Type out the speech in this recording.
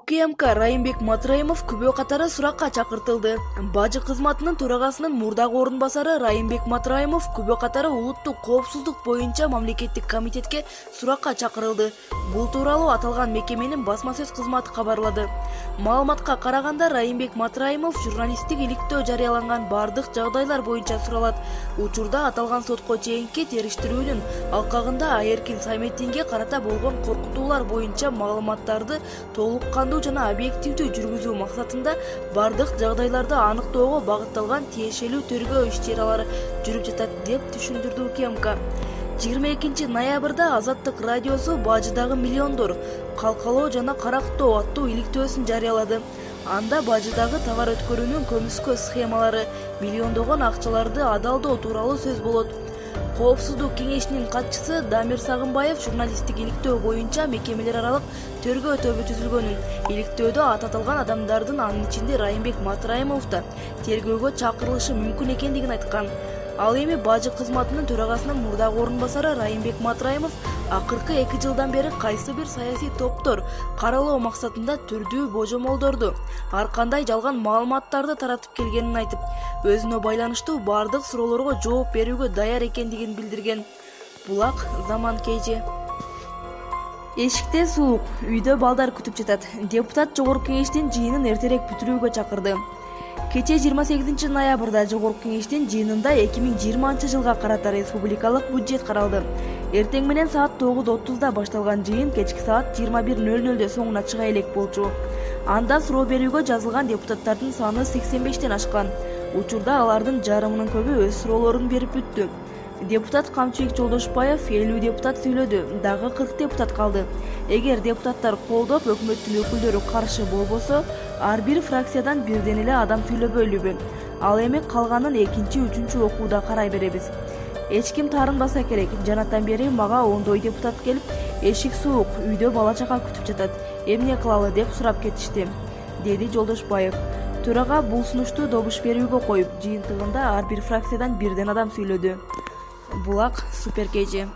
УКМК Райымбек Матраимов күбө катары суракка чакыртылды. Бажы кызматынын төрагасынын мурдагы орун басары Райымбек Матраимов күбө катары улуттук коопсуздук боюнча мамлекеттик комитетке суракка чакырылды. Бул тууралуу аталган мекеменин басма сөз кызматы кабарлады. Маалыматка караганда Райымбек Матраимов журналисттик иликтөө жарыяланган бардык жагдайлар боюнча суралат. Учурда аталган сотко чейинки териштирүүнүн алкагында Эркин Саметтинге карата болгон коркутуулар боюнча маалыматтарды толук кандуу жана объективдүү жүргүзүү максатында бардык жагдайларды аныктоого багытталган тиешелүү тергөө иш-чаралары жүрүп жатат деп түшүндүрдү УКМК. 22 ноябрда Азаттык радиосу Бажыдагы миллиондор калкалоо жана карактоо аттуу иликтөөсүн жарыялады. Анда Бажыдагы товар өткөрүүнүн көмүскө схемалары, миллиондогон акчаларды адалдоо тууралуу сөз болот. Коопсуздук кеңешинин катчысы Дамир Сагынбаев журналисттик иликтөө боюнча мекемелер аралык тергөө тобу түзүлгөнүн, иликтөөдө аталган адамдардын анын ичинде Райымбек Матраимов да тергөөгө чакырылышы мүмкүн экендигин айткан. Ал эми бажы кызматынын төрагасынын мурдагы орун басары Райымбек Матраимов акыркы 2 жылдан бери кайсы бир саясий топтор каралоо максатында түрдүү божомолдорду, ар кандай жалган маалыматтарды таратып келгенин айтып, өзүнө байланыштуу бардык суроолорго жооп берүүгө даяр экендигин билдирген. Булак заман KG. Эшикте Суук, Уйдо балдар күтүп жатат. Депутат жогорку кеңештин жыйынын эртерээк бүтүрүүгө чакырды. Кече 28 ноябрда жогорку кеңештин жыйынында 2020 жылга карата республикалык бюджет каралды. Эртең менен саат 9:30 башталган жыйын кечки саат 21:00 соңуна чыга элек болчу. Анда суроо берүүгө жазылган депутаттардын саны 85тен ашкан. Учурда алардын жарымынын көбү өз суроолорун берип бүттү. Депутат Камчыбек Жолдошбаев 50 депутат сүйлөдү, дагы 40 депутат калды. Эгер депутаттар колдоп, өкмөттүн өкүлдөрү каршы болбосо, ар бир фракциядан бирден эле адам сүйлөбөйлүбү. Ал эми калганын 2-3 окууда карай беребиз. Эч ким таарынбаса керек. Жанаттан бери мага ондой депутат келип, Эшик Суук, Уйдо бала чака күтүп жатат. Эмне кылалы деп сурап кетишти, деди Жолдошбаев. Төрага бул сунушту добуш берүүгө коюп, жыйынтыгында ар бир фракциядан бирден адам сүйлөдү. Булак Супер KG.